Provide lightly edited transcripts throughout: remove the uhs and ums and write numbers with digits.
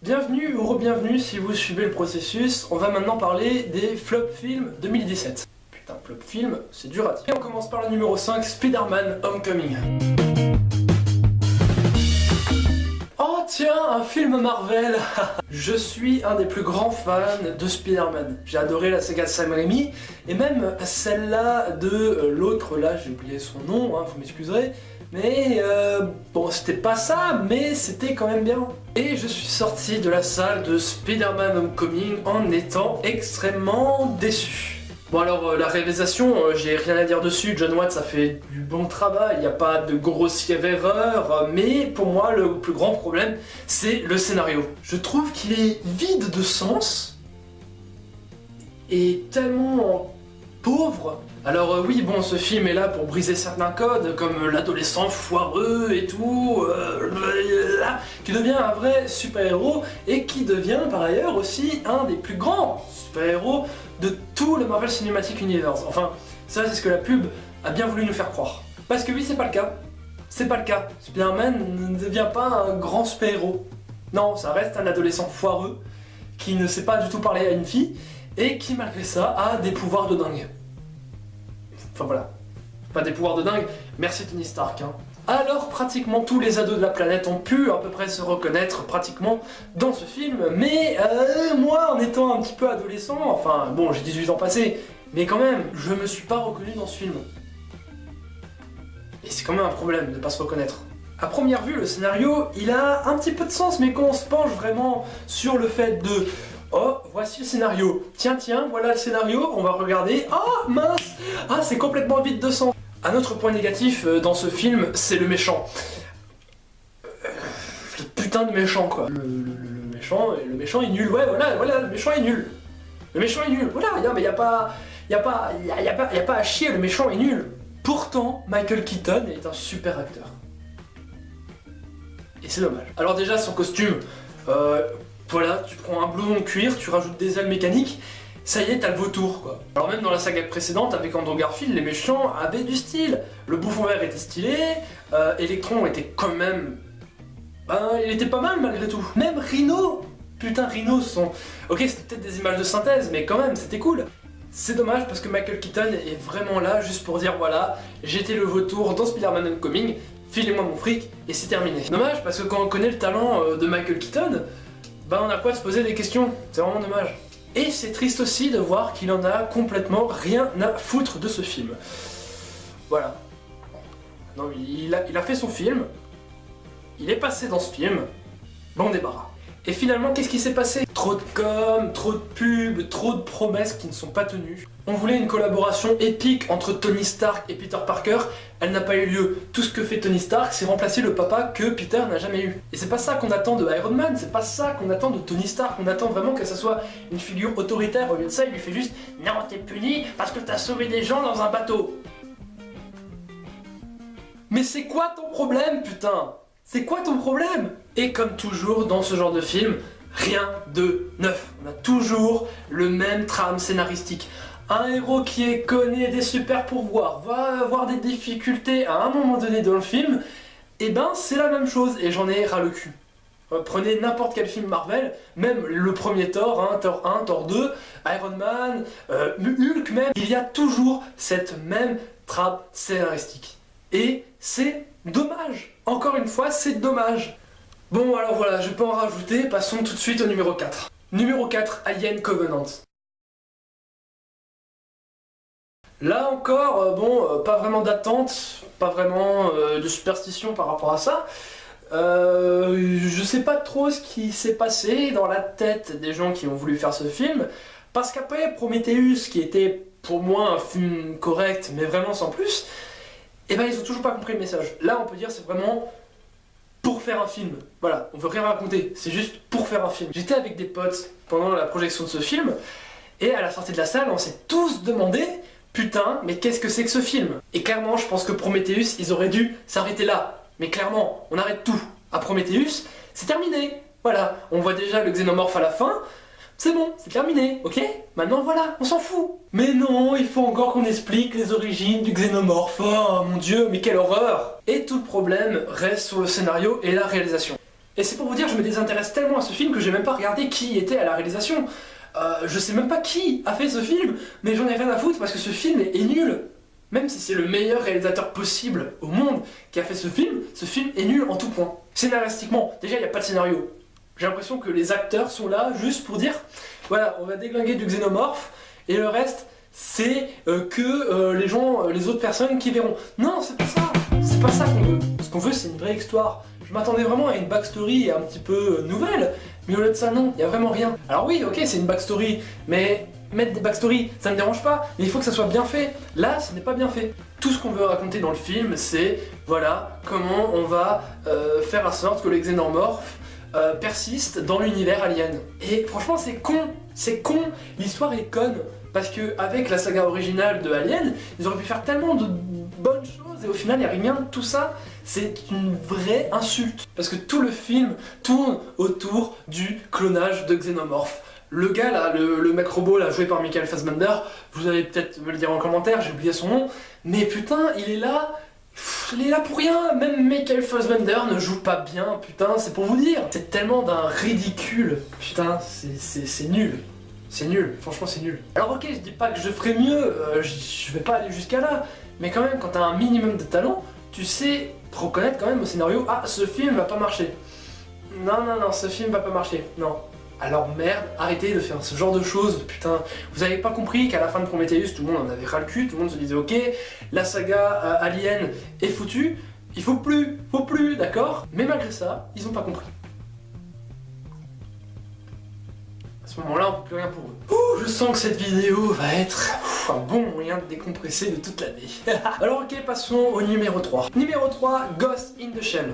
Bienvenue ou re-bienvenue si vous suivez le processus, on va maintenant parler des flop films 2017. Putain, flop film, c'est dur à dire. Et on commence par le numéro 5, Spider-Man Homecoming. Oh tiens, un film Marvel. Je suis un des plus grands fans de Spider-Man. J'ai adoré la saga de Sam Raimi, et même celle-là de l'autre, là j'ai oublié son nom, vous m'excuserez. Mais bon, c'était pas ça, mais c'était quand même bien. Et je suis sorti de la salle de Spider-Man Homecoming en étant extrêmement déçu. Bon alors, la réalisation, j'ai rien à dire dessus, John Watts a fait du bon travail, il n'y a pas de grossière erreur, mais pour moi, le plus grand problème, c'est le scénario. Je trouve qu'il est vide de sens, et tellement pauvre. Alors oui, bon, ce film est là pour briser certains codes, comme l'adolescent foireux et tout, qui devient un vrai super-héros, et qui devient par ailleurs aussi un des plus grands super-héros de tout le Marvel Cinematic Universe. Enfin, ça c'est ce que la pub a bien voulu nous faire croire. Parce que oui, c'est pas le cas. C'est pas le cas. Spider-Man ne devient pas un grand super-héros. Non, ça reste un adolescent foireux, qui ne sait pas du tout parler à une fille, et qui malgré ça a des pouvoirs de dingue. Enfin voilà, pas des pouvoirs de dingue, merci Tony Stark. Alors pratiquement tous les ados de la planète ont pu à peu près se reconnaître pratiquement dans ce film, mais moi en étant un petit peu adolescent, enfin bon j'ai 18 ans passés, mais quand même, je me suis pas reconnu dans ce film. Et c'est quand même un problème de pas se reconnaître. À première vue, le scénario, il a un petit peu de sens, mais quand on se penche vraiment sur le fait de oh, voici le scénario. Tiens, voilà le scénario, on va regarder. Oh, mince! Ah, c'est complètement vide de sens. Un autre point négatif dans ce film, c'est le méchant. Le putain de méchant, quoi. Le méchant est nul. Ouais, voilà, le méchant est nul. Le méchant est nul. Voilà, mais y a pas à chier, le méchant est nul. Pourtant, Michael Keaton est un super acteur. Et c'est dommage. Alors déjà, son costume... voilà, tu prends un blouson de cuir, tu rajoutes des ailes mécaniques, ça y est, t'as le vautour, quoi. Alors même dans la saga précédente, avec Andrew Garfield, les méchants avaient du style. Le bouffon vert était stylé, Electron était quand même... il était pas mal malgré tout. Même Rhino, putain, Rhino sont... Ok, c'était peut-être des images de synthèse, mais quand même, c'était cool. C'est dommage parce que Michael Keaton est vraiment là juste pour dire voilà, j'étais le vautour dans Spider-Man Homecoming, filez-moi mon fric, et c'est terminé. Dommage parce que quand on connaît le talent de Michael Keaton, on a quoi de se poser des questions, c'est vraiment dommage. Et c'est triste aussi de voir qu'il en a complètement rien à foutre de ce film. Voilà. Non, il a fait son film, il est passé dans ce film, bon débarras. Et finalement, qu'est-ce qui s'est passé? Trop de com, trop de pubs, trop de promesses qui ne sont pas tenues. On voulait une collaboration épique entre Tony Stark et Peter Parker, elle n'a pas eu lieu. Tout ce que fait Tony Stark, c'est remplacer le papa que Peter n'a jamais eu. Et c'est pas ça qu'on attend de Iron Man, c'est pas ça qu'on attend de Tony Stark, on attend vraiment que ça soit une figure autoritaire. Au lieu de ça, il lui fait juste « Non, t'es puni parce que t'as sauvé des gens dans un bateau ». Mais c'est quoi ton problème, putain? C'est quoi ton problème? Et comme toujours dans ce genre de film, rien de neuf. On a toujours le même trame scénaristique. Un héros qui connaît des super pouvoirs, va avoir des difficultés à un moment donné dans le film, et ben c'est la même chose, et j'en ai ras le cul. Prenez n'importe quel film Marvel, même le premier Thor, Thor 1, Thor 2, Iron Man, Hulk même, il y a toujours cette même trame scénaristique. Et c'est dommage. Encore une fois, c'est dommage. Bon, alors voilà, je vais pas en rajouter, passons tout de suite au numéro 4. Numéro 4, Alien Covenant. Là encore, pas vraiment d'attente, pas vraiment de superstition par rapport à ça. Je sais pas trop ce qui s'est passé dans la tête des gens qui ont voulu faire ce film, parce qu'après Prometheus, qui était pour moi un film correct, mais vraiment sans plus, et ben ils ont toujours pas compris le message. Là on peut dire c'est vraiment pour faire un film. Voilà, on veut rien raconter, c'est juste pour faire un film. J'étais avec des potes pendant la projection de ce film, et à la sortie de la salle on s'est tous demandé putain, mais qu'est-ce que c'est que ce film? Et clairement je pense que Prometheus, ils auraient dû s'arrêter là. Mais clairement, on arrête tout. À Prometheus, c'est terminé. Voilà, on voit déjà le xénomorphe à la fin. C'est bon, c'est terminé, ok? Maintenant voilà, on s'en fout. Mais non, il faut encore qu'on explique les origines du xénomorphe. Oh mon dieu, mais quelle horreur! Et tout le problème reste sur le scénario et la réalisation. Et c'est pour vous dire, je me désintéresse tellement à ce film que j'ai même pas regardé qui était à la réalisation. Je sais même pas qui a fait ce film, mais j'en ai rien à foutre parce que ce film est nul. Même si c'est le meilleur réalisateur possible au monde qui a fait ce film est nul en tout point. Scénaristiquement, déjà il n'y a pas de scénario. J'ai l'impression que les acteurs sont là juste pour dire, voilà, on va déglinguer du xénomorphe, et le reste, c'est les autres personnes qui verront. Non, c'est pas ça. C'est pas ça qu'on veut. Ce qu'on veut, c'est une vraie histoire. Je m'attendais vraiment à une backstory un petit peu nouvelle, mais au lieu de ça, non, il n'y a vraiment rien. Alors oui, ok, c'est une backstory, mais mettre des backstories, ça me dérange pas, mais il faut que ça soit bien fait. Là, ce n'est pas bien fait. Tout ce qu'on veut raconter dans le film, c'est, voilà, comment on va faire en sorte que les xénomorphes persistent dans l'univers Alien. Et franchement, c'est con, l'histoire est conne. Parce que avec la saga originale de Alien, ils auraient pu faire tellement de bonnes choses et au final il n'y a rien de tout ça. C'est une vraie insulte. Parce que tout le film tourne autour du clonage de xénomorphes. Le gars là, le mec robot là, joué par Michael Fassbender, vous allez peut-être me le dire en commentaire, j'ai oublié son nom, mais putain, il est là pour rien. Même Michael Fassbender ne joue pas bien, putain, c'est pour vous dire. C'est tellement d'un ridicule, putain, c'est nul. C'est nul, franchement c'est nul. Alors ok, je dis pas que je ferai mieux, je vais pas aller jusqu'à là, mais quand même quand t'as un minimum de talent, tu sais reconnaître quand même au scénario, ah ce film va pas marcher. Non, ce film va pas marcher, non. Alors merde, arrêtez de faire ce genre de choses, putain. Vous avez pas compris qu'à la fin de Prometheus, tout le monde en avait ras le cul, tout le monde se disait ok, la saga Alien est foutue, il faut plus, d'accord? Mais malgré ça, ils ont pas compris. À ce moment-là, on peut plus rien pour eux. Ouh, je sens que cette vidéo va être un bon moyen de décompresser de toute l'année. Alors ok, passons au numéro 3. Numéro 3, Ghost in the Shell.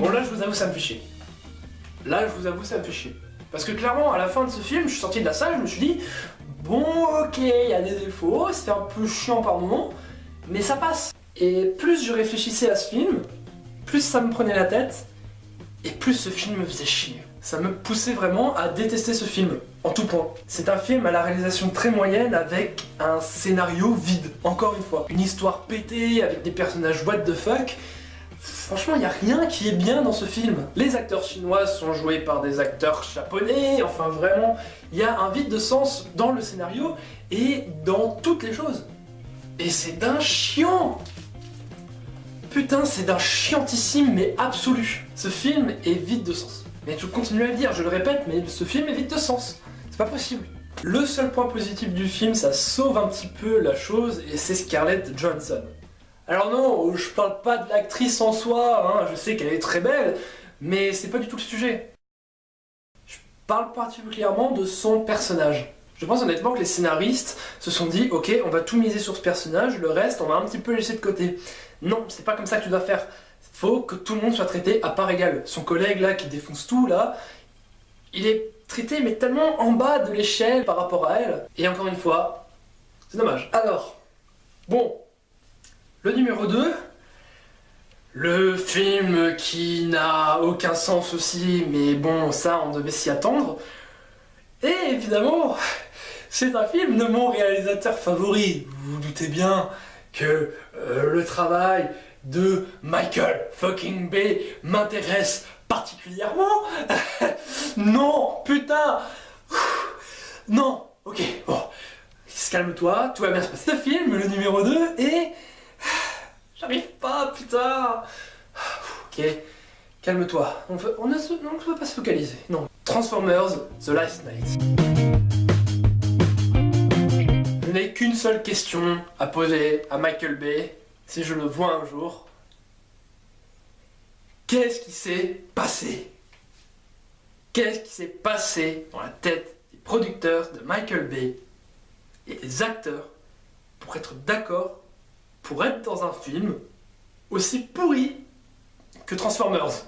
Bon là, je vous avoue, ça me fait chier. Parce que clairement, à la fin de ce film, je suis sorti de la salle, je me suis dit, bon ok, il y a des défauts, c'était un peu chiant par moments, mais ça passe. Et plus je réfléchissais à ce film, plus ça me prenait la tête, et plus ce film me faisait chier. Ça me poussait vraiment à détester ce film, en tout point. C'est un film à la réalisation très moyenne avec un scénario vide, encore une fois. Une histoire pétée avec des personnages what the fuck. Franchement, il n'y a rien qui est bien dans ce film. Les acteurs chinois sont joués par des acteurs japonais, enfin vraiment, il y a un vide de sens dans le scénario et dans toutes les choses. Et c'est d'un chiant. Putain, c'est d'un chiantissime mais absolu. Ce film est vide de sens. Mais je continue à le dire, je le répète, mais ce film est vide de sens. C'est pas possible. Le seul point positif du film, ça sauve un petit peu la chose, et c'est Scarlett Johansson. Alors non, je parle pas de l'actrice en soi, hein, je sais qu'elle est très belle, mais c'est pas du tout le sujet. Je parle particulièrement de son personnage. Je pense honnêtement que les scénaristes se sont dit, ok, on va tout miser sur ce personnage, le reste on va un petit peu laisser de côté. Non, c'est pas comme ça que tu dois faire. Faut que tout le monde soit traité à part égale. Son collègue là qui défonce tout là, il est traité mais tellement en bas de l'échelle par rapport à elle. Et encore une fois, c'est dommage. Alors, bon, le numéro 2, le film qui n'a aucun sens aussi, mais bon, ça on devait s'y attendre. Et évidemment, c'est un film de mon réalisateur favori. Vous vous doutez bien que le travail de Michael fucking Bay m'intéresse particulièrement. Non, putain. Non, ok, bon. Calme-toi, tout va bien se passer. Ce film, le numéro 2, et... J'arrive pas, putain. Ok, calme-toi. On ne peut pas se focaliser. Non. Transformers The Last Night. Je n'ai qu'une seule question à poser à Michael Bay, si je le vois un jour. Qu'est-ce qui s'est passé? Qu'est-ce qui s'est passé dans la tête des producteurs de Michael Bay et des acteurs pour être d'accord, pour être dans un film aussi pourri que Transformers?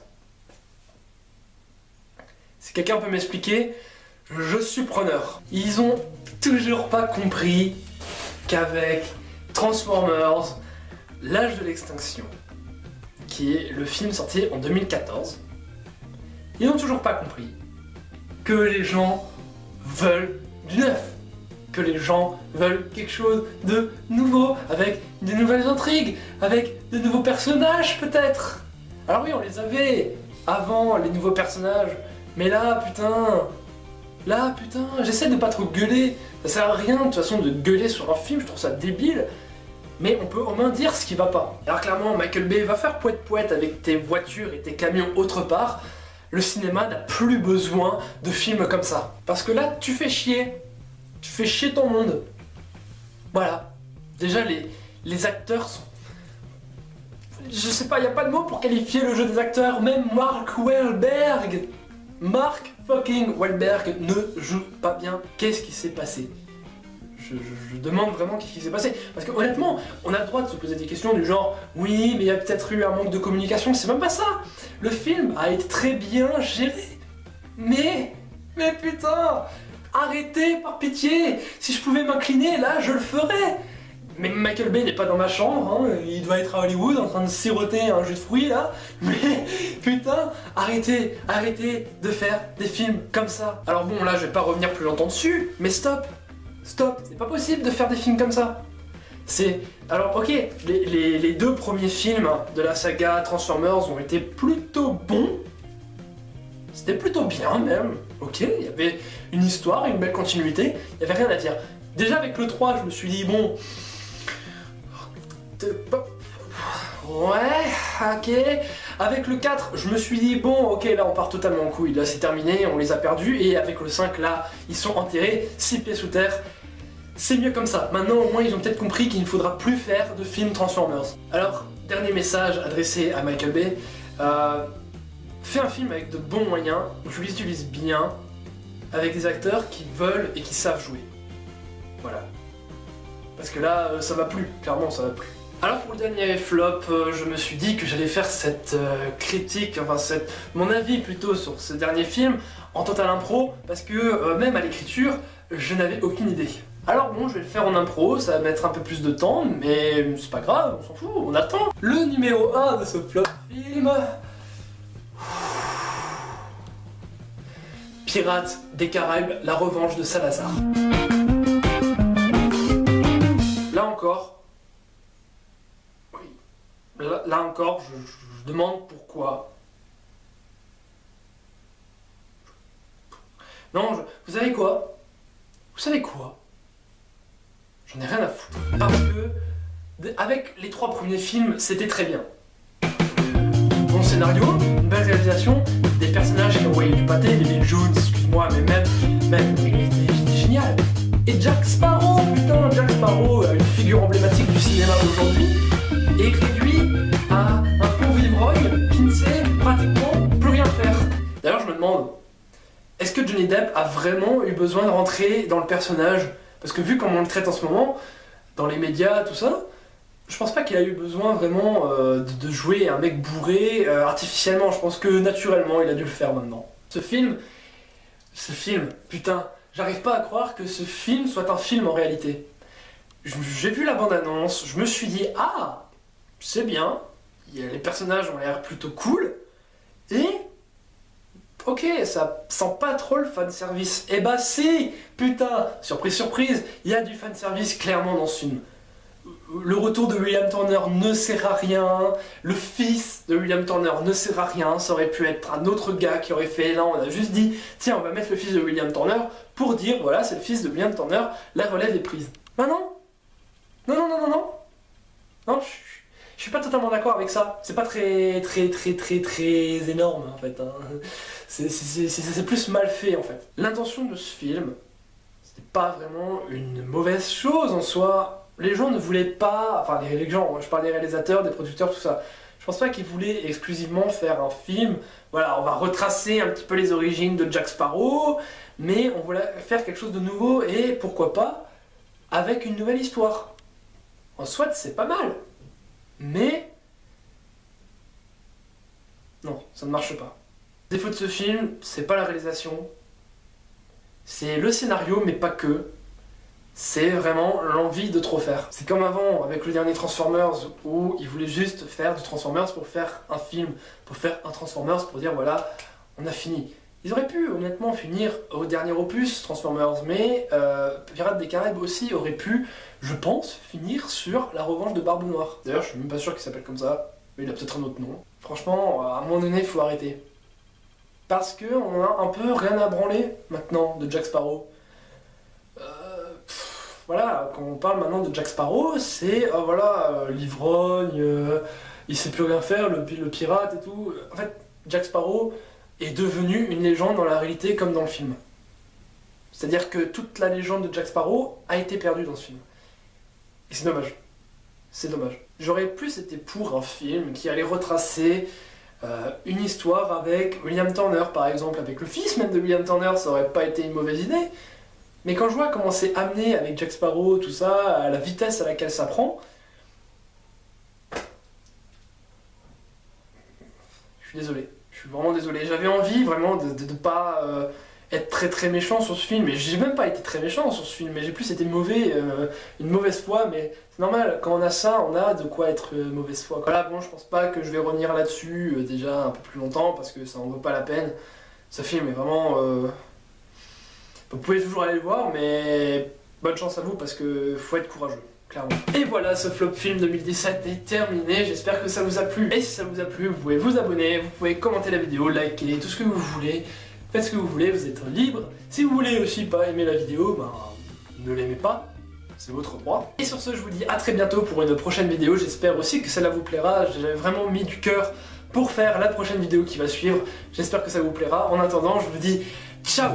Si quelqu'un peut m'expliquer, je suis preneur. Ils ont toujours pas compris qu'avec Transformers, l'âge de l'extinction, qui est le film sorti en 2014, ils n'ont toujours pas compris que les gens veulent du neuf, que les gens veulent quelque chose de nouveau, avec de nouvelles intrigues, avec de nouveaux personnages peut-être. Alors oui, on les avait avant, les nouveaux personnages, mais là, putain, j'essaie de pas trop gueuler. Ça sert à rien de toute façon de gueuler sur un film, je trouve ça débile. Mais on peut au moins dire ce qui va pas. Alors clairement, Michael Bay va faire poète-poète avec tes voitures et tes camions autre part. Le cinéma n'a plus besoin de films comme ça. Parce que là, tu fais chier. Tu fais chier ton monde. Voilà. Déjà, les acteurs sont... Je sais pas, y a pas de mots pour qualifier le jeu des acteurs. Même Mark Wahlberg. Mark fucking Wahlberg ne joue pas bien. Qu'est-ce qui s'est passé ? Je demande vraiment qu'est-ce qui s'est passé. Parce que honnêtement, on a le droit de se poser des questions du genre oui, mais il y a peut-être eu un manque de communication. C'est même pas ça. Le film a été très bien géré. Mais putain, arrêtez par pitié. Si je pouvais m'incliner là, je le ferais. Mais Michael Bay n'est pas dans ma chambre, hein. Il doit être à Hollywood en train de siroter un jus de fruits là. Mais putain, arrêtez de faire des films comme ça. Alors bon, là je vais pas revenir plus longtemps dessus, mais stop, c'est pas possible de faire des films comme ça. Alors ok, les deux premiers films de la saga Transformers ont été plutôt bons. C'était plutôt bien même, ok, il y avait une histoire, une belle continuité, il y avait rien à dire. Déjà avec le 3, je me suis dit bon... Ouais, ok. Avec le 4, je me suis dit, bon, ok, là on part totalement en couille, là c'est terminé, on les a perdus, et avec le 5, là, ils sont enterrés, 6 pieds sous terre. C'est mieux comme ça. Maintenant, au moins, ils ont peut-être compris qu'il ne faudra plus faire de films Transformers. Alors, dernier message adressé à Michael Bay. Fais un film avec de bons moyens, où tu l'utilises bien, avec des acteurs qui veulent et qui savent jouer. Voilà. Parce que là, ça va plus, clairement, ça va plus. Alors pour le dernier flop, je me suis dit que j'allais faire cette critique, enfin mon avis plutôt sur ce dernier film en total impro, parce que même à l'écriture, je n'avais aucune idée. Alors bon, je vais le faire en impro, ça va mettre un peu plus de temps, mais c'est pas grave, on s'en fout, on attend. Le numéro 1 de ce flop film... Pirates des Caraïbes, la revanche de Salazar. Là encore... Là encore, je demande pourquoi. Non, vous savez quoi? Vous savez quoi? J'en ai rien à foutre. Parce que, avec les 3 premiers films, c'était très bien. Bon scénario, une belle réalisation, des personnages qui envoyaient du pâté, les Bill Jones, excuse-moi, mais même, c'était génial. Et Jack Sparrow, putain, Jack Sparrow, une figure emblématique du cinéma d'aujourd'hui, est réduit à un pauvre ivrogne qui ne sait pratiquement plus rien faire. D'ailleurs, je me demande, est-ce que Johnny Depp a vraiment eu besoin de rentrer dans le personnage? Parce que vu comment on le traite en ce moment, dans les médias, tout ça, je pense pas qu'il a eu besoin vraiment de jouer un mec bourré artificiellement. Je pense que naturellement, il a dû le faire maintenant. Ce film, putain, j'arrive pas à croire que ce film soit un film en réalité. J'ai vu la bande-annonce, je me suis dit, ah, c'est bien, les personnages ont l'air plutôt cool, et... Ok, ça sent pas trop le fanservice. Eh bah si, putain, surprise, surprise, il y a du fanservice clairement dans ce film. Le retour de William Turner ne sert à rien, le fils de William Turner ne sert à rien, ça aurait pu être un autre gars qui aurait fait, là on a juste dit, tiens on va mettre le fils de William Turner pour dire, voilà c'est le fils de William Turner, la relève est prise. Bah non, non, je suis pas totalement d'accord avec ça, c'est pas très énorme en fait, hein. C'est plus mal fait en fait. L'intention de ce film, c'était pas vraiment une mauvaise chose en soi. Les gens ne voulaient pas, enfin les gens, je parle des réalisateurs, des producteurs, tout ça. Je pense pas qu'ils voulaient exclusivement faire un film, voilà, on va retracer un petit peu les origines de Jack Sparrow, mais on voulait faire quelque chose de nouveau et pourquoi pas avec une nouvelle histoire. En soit c'est pas mal, mais non, ça ne marche pas. Le défaut de ce film, c'est pas la réalisation, c'est le scénario, mais pas que. C'est vraiment l'envie de trop faire. C'est comme avant, avec le dernier Transformers, où ils voulaient juste faire du Transformers pour faire un film, pour faire un Transformers, pour dire voilà, on a fini. Ils auraient pu honnêtement finir au dernier opus Transformers, mais Pirates des Caraïbes aussi aurait pu, je pense, finir sur la revanche de Barbe Noire. D'ailleurs, je suis même pas sûr qu'il s'appelle comme ça, mais il a peut-être un autre nom. Franchement, à un moment donné, il faut arrêter. Parce que on a un peu rien à branler maintenant de Jack Sparrow. Voilà, quand on parle maintenant de Jack Sparrow, c'est l'ivrogne, il sait plus rien faire, le pirate et tout. En fait, Jack Sparrow est devenu une légende dans la réalité comme dans le film. C'est-à-dire que toute la légende de Jack Sparrow a été perdue dans ce film. Et c'est dommage. C'est dommage. J'aurais plus été pour un film qui allait retracer une histoire avec William Turner, par exemple, avec le fils même de William Turner, ça aurait pas été une mauvaise idée. Mais quand je vois comment c'est amené avec Jack Sparrow, tout ça, à la vitesse à laquelle ça prend, je suis désolé. Je suis vraiment désolé. J'avais envie vraiment de ne pas être très très méchant sur ce film. Et j'ai même pas été très méchant sur ce film, mais j'ai plus été mauvais, une mauvaise foi. Mais c'est normal, quand on a ça, on a de quoi être mauvaise foi. Voilà, bon, je pense pas que je vais revenir là-dessus déjà un peu plus longtemps, parce que ça en vaut pas la peine. Ce film est vraiment... Vous pouvez toujours aller le voir, mais bonne chance à vous parce que faut être courageux, clairement. Et voilà, ce Flop Film 2017 est terminé, j'espère que ça vous a plu. Et si ça vous a plu, vous pouvez vous abonner, vous pouvez commenter la vidéo, liker, tout ce que vous voulez. Faites ce que vous voulez, vous êtes libre. Si vous voulez aussi pas aimer la vidéo, ne l'aimez pas, c'est votre droit. Et sur ce, je vous dis à très bientôt pour une prochaine vidéo, j'espère aussi que celle-là vous plaira, j'avais vraiment mis du cœur pour faire la prochaine vidéo qui va suivre. J'espère que ça vous plaira. En attendant, je vous dis ciao!